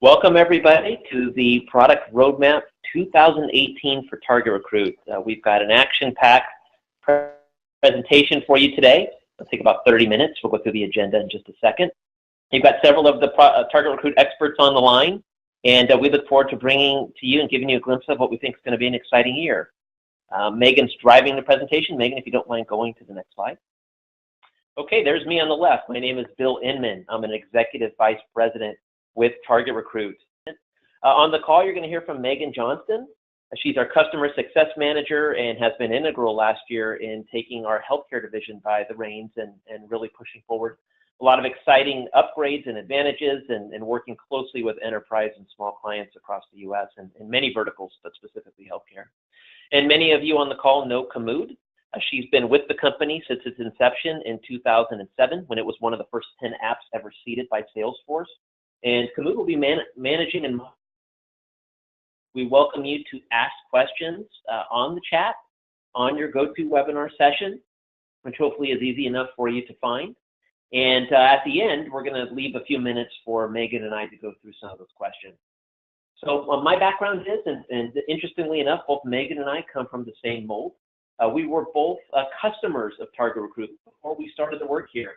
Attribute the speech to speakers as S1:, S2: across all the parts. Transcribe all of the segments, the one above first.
S1: Welcome everybody to the Product Roadmap 2018 for TargetRecruit. We've got an action-packed presentation for you today. It'll take about 30 minutes. We'll go through the agenda in just a second. You've got several of the TargetRecruit experts on the line, and we look forward to bringing to you and giving you a glimpse of what we think is going to be an exciting year. Megan's driving the presentation. Megan, if you don't mind going to the next slide. Okay, there's me on the left. My name is Bill Inman. I'm an Executive Vice President with TargetRecruit. On the call, you're going to hear from Megan Johnston. She's our Customer Success Manager and has been integral last year in taking our healthcare division by the reins and really pushing forward a lot of exciting upgrades and advantages and working closely with enterprise and small clients across the U.S. and in many verticals, but specifically healthcare. And many of you on the call know Kamud. She's been with the company since its inception in 2007 when it was one of the first 10 apps ever seeded by Salesforce. And Kamud will be managing and we welcome you to ask questions on the chat on your GoToWebinar session, which hopefully is easy enough for you to find. And at the end, we're going to leave a few minutes for Megan and I to go through some of those questions. So my background is, and interestingly enough, both Megan and I come from the same mold. We were both customers of TargetRecruit before we started to work here.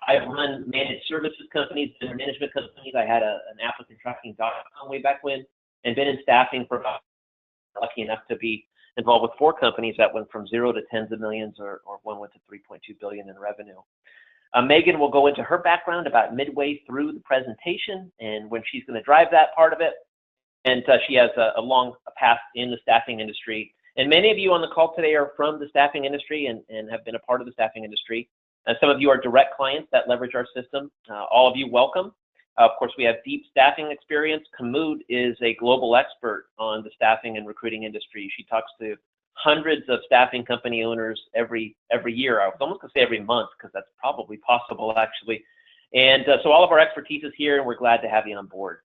S1: I've run managed services companies, and management companies. I had an applicant tracking.com way back when, and been in staffing for about, lucky enough to be involved with 4 companies that went from 0 to tens of millions, or one went to 3.2 billion in revenue. Megan will go into her background about midway through the presentation, and when she's going to drive that part of it. And she has a long path in the staffing industry. And many of you on the call today are from the staffing industry and have been a part of the staffing industry. Some of you are direct clients that leverage our system. All of you, welcome. Of course, we have deep staffing experience. Kamud is a global expert on the staffing and recruiting industry. She talks to hundreds of staffing company owners every year. I was almost going to say every month because that's probably possible, actually. And so all of our expertise is here, and we're glad to have you on board.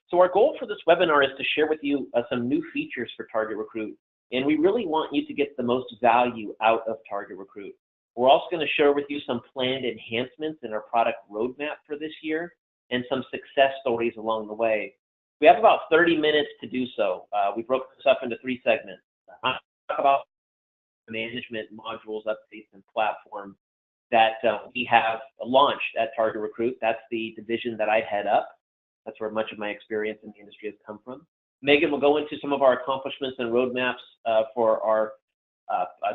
S1: So our goal for this webinar is to share with you some new features for TargetRecruit. And we really want you to get the most value out of TargetRecruit. We're also going to share with you some planned enhancements in our product roadmap for this year and some success stories along the way. We have about 30 minutes to do so. We broke this up into 3 segments. I'll talk about management modules, updates, and platform that we have launched at TargetRecruit. That's the division that I head up. That's where much of my experience in the industry has come from. Megan will go into some of our accomplishments and roadmaps for our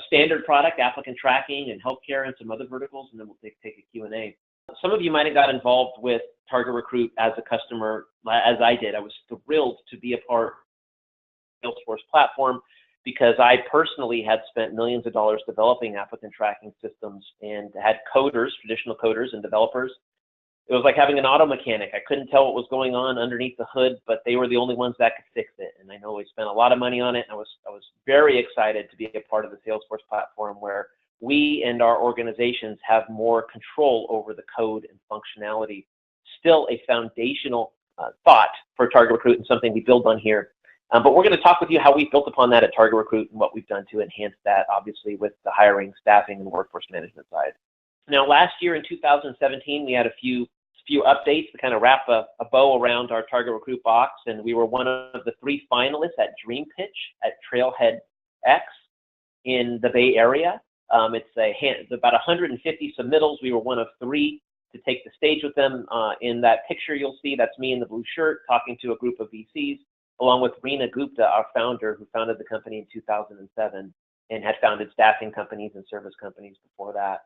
S1: standard product, applicant tracking, and healthcare, and some other verticals, and then we'll take a Q&A. Some of you might have got involved with TargetRecruit as a customer, as I did. I was thrilled to be a part of the Salesforce platform because I personally had spent millions of dollars developing applicant tracking systems and had coders, traditional coders and developers. It was like having an auto mechanic. I couldn't tell what was going on underneath the hood, but they were the only ones that could fix it. And I know we spent a lot of money on it. And I was very excited to be a part of the Salesforce platform where we and our organizations have more control over the code and functionality. Still a foundational thought for TargetRecruit and something we build on here. But we're going to talk with you how we built upon that at TargetRecruit and what we've done to enhance that, obviously, with the hiring, staffing, and workforce management side. Now, last year in 2017, we had a few updates to kind of wrap a bow around our TargetRecruit box, and we were one of the 3 finalists at Dream Pitch at Trailhead X in the Bay Area. It's about 150 submittals. We were one of 3 to take the stage with them. In that picture you'll see, that's me in the blue shirt talking to a group of VCs, along with Reena Gupta, our founder, who founded the company in 2007 and had founded staffing companies and service companies before that.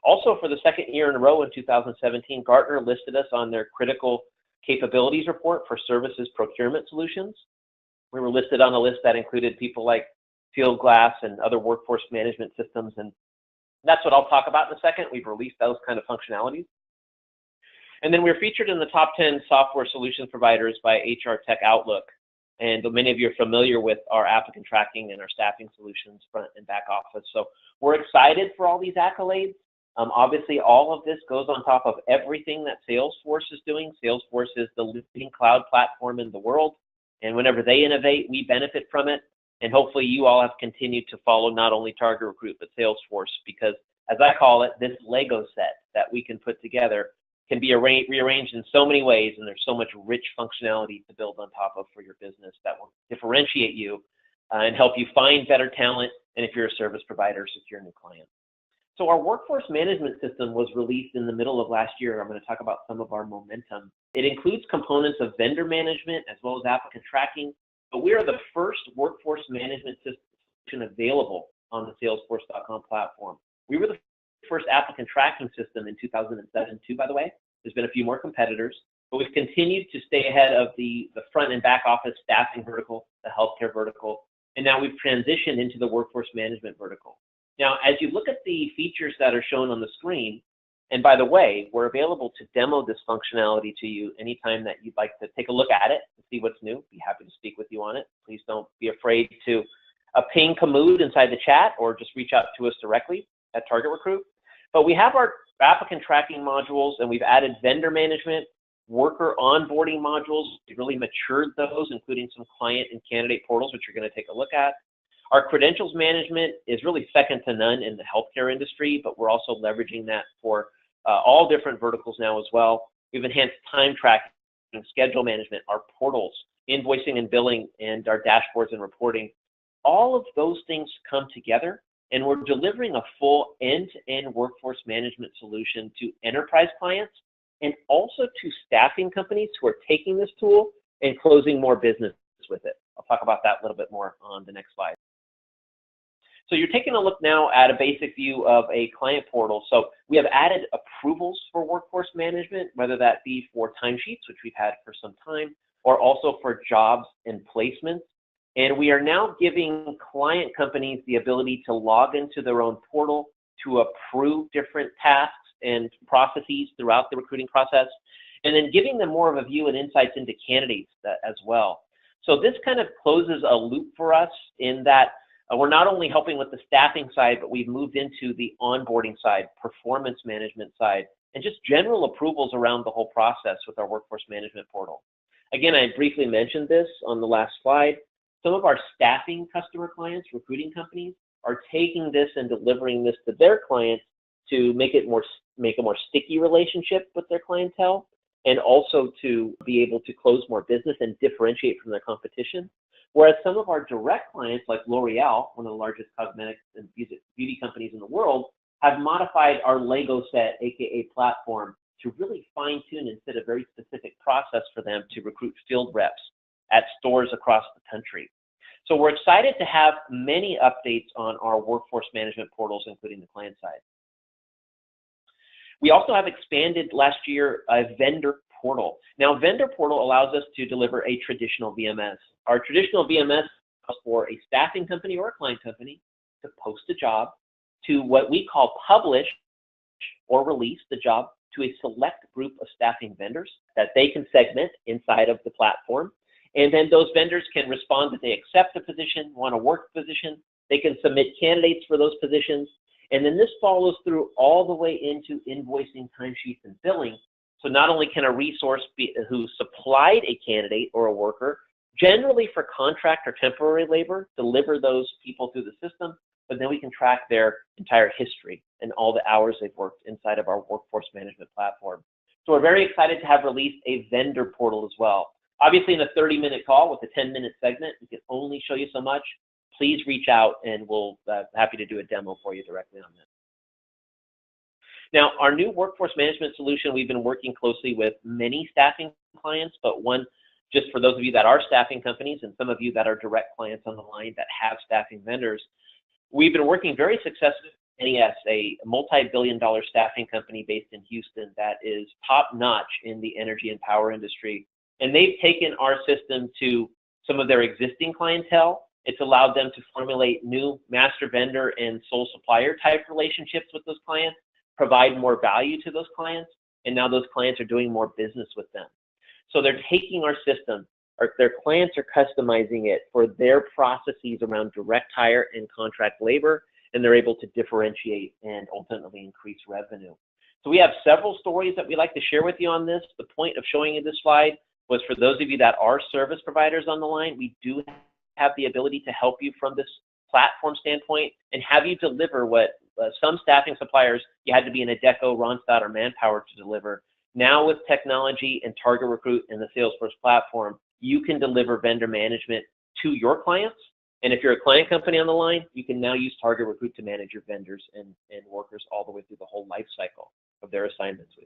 S1: Also, for the 2nd year in a row in 2017, Gartner listed us on their critical capabilities report for services procurement solutions. We were listed on a list that included people like Fieldglass and other workforce management systems, and that's what I'll talk about in a second. We've released those kind of functionalities. And then we're featured in the top 10 software solution providers by HR Tech Outlook. And many of you are familiar with our applicant tracking and our staffing solutions front and back office. So we're excited for all these accolades. Obviously, all of this goes on top of everything that Salesforce is doing. Salesforce is the leading cloud platform in the world. And whenever they innovate, we benefit from it. And hopefully you all have continued to follow not only TargetRecruit, but Salesforce, because as I call it, this Lego set that we can put together can be rearranged in so many ways, and there's so much rich functionality to build on top of for your business that will differentiate you and help you find better talent, and if you're a service provider, secure new clients. So our workforce management system was released in the middle of last year. I'm going to talk about some of our momentum. It includes components of vendor management as well as applicant tracking, but we are the first workforce management system available on the Salesforce.com platform. We were the first applicant tracking system in 2007 too, by the way. There's been a few more competitors, but we've continued to stay ahead of the front and back office staffing vertical, the healthcare vertical, and now we've transitioned into the workforce management vertical. Now, as you look at the features that are shown on the screen, and by the way, we're available to demo this functionality to you anytime that you'd like to take a look at it and see what's new. Be happy to speak with you on it. Please don't be afraid to ping Kamud inside the chat or just reach out to us directly at TargetRecruit. But we have our applicant tracking modules, and we've added vendor management, worker onboarding modules. We've really matured those, including some client and candidate portals, which you're going to take a look at. Our credentials management is really second to none in the healthcare industry, but we're also leveraging that for all different verticals now as well. We've enhanced time tracking, schedule management, our portals, invoicing and billing, and our dashboards and reporting. All of those things come together, and we're delivering a full end-to-end workforce management solution to enterprise clients and also to staffing companies who are taking this tool and closing more business with it. I'll talk about that a little bit more on the next slide. So you're taking a look now at a basic view of a client portal. So we have added approvals for workforce management, whether that be for timesheets, which we've had for some time, or also for jobs and placements. And we are now giving client companies the ability to log into their own portal to approve different tasks and processes throughout the recruiting process, and then giving them more of a view and insights into candidates as well. So this kind of closes a loop for us in that we're not only helping with the staffing side, but we've moved into the onboarding side, performance management side, and just general approvals around the whole process with our workforce management portal. Again, I briefly mentioned this on the last slide. Some of our staffing customer clients, recruiting companies, are taking this and delivering this to their clients to make a more sticky relationship with their clientele, and also to be able to close more business and differentiate from their competition. Whereas some of our direct clients, like L'Oreal, one of the largest cosmetics and beauty companies in the world, have modified our Lego set, aka platform, to really fine-tune and set a very specific process for them to recruit field reps at stores across the country. So we're excited to have many updates on our workforce management portals, including the client side. We also have expanded last year a vendor portal. Now, vendor portal allows us to deliver a traditional VMS. Our traditional VMS allows for a staffing company or a client company to post a job, to what we call publish or release the job to a select group of staffing vendors that they can segment inside of the platform. And then those vendors can respond that they accept a position, want to work a position. They can submit candidates for those positions. And then this follows through all the way into invoicing, timesheets, and billing. So not only can a resource who supplied a candidate or a worker, generally for contract or temporary labor, deliver those people through the system, but then we can track their entire history and all the hours they've worked inside of our workforce management platform. So we're very excited to have released a vendor portal as well. Obviously, in a 30-minute call with a 10-minute segment, we can only show you so much. Please reach out, and we'll be happy to do a demo for you directly on that. Now, our new workforce management solution, we've been working closely with many staffing clients, but one, just for those of you that are staffing companies and some of you that are direct clients on the line that have staffing vendors, we've been working very successfully with NES, a multi-billion-dollar staffing company based in Houston that is top-notch in the energy and power industry. And they've taken our system to some of their existing clientele. It's allowed them to formulate new master vendor and sole supplier type relationships with those clients, provide more value to those clients, and now those clients are doing more business with them. So they're taking our system, or their clients are customizing it for their processes around direct hire and contract labor, and they're able to differentiate and ultimately increase revenue. So we have several stories that we'd like to share with you on this. The point of showing you this slide was for those of you that are service providers on the line, we do have the ability to help you from this platform standpoint and have you deliver what some staffing suppliers, you had to be in Adecco, Randstad, or Manpower to deliver. Now with technology and TargetRecruit and the Salesforce platform, you can deliver vendor management to your clients. And if you're a client company on the line, you can now use TargetRecruit to manage your vendors and workers all the way through the whole life cycle of their assignments with you.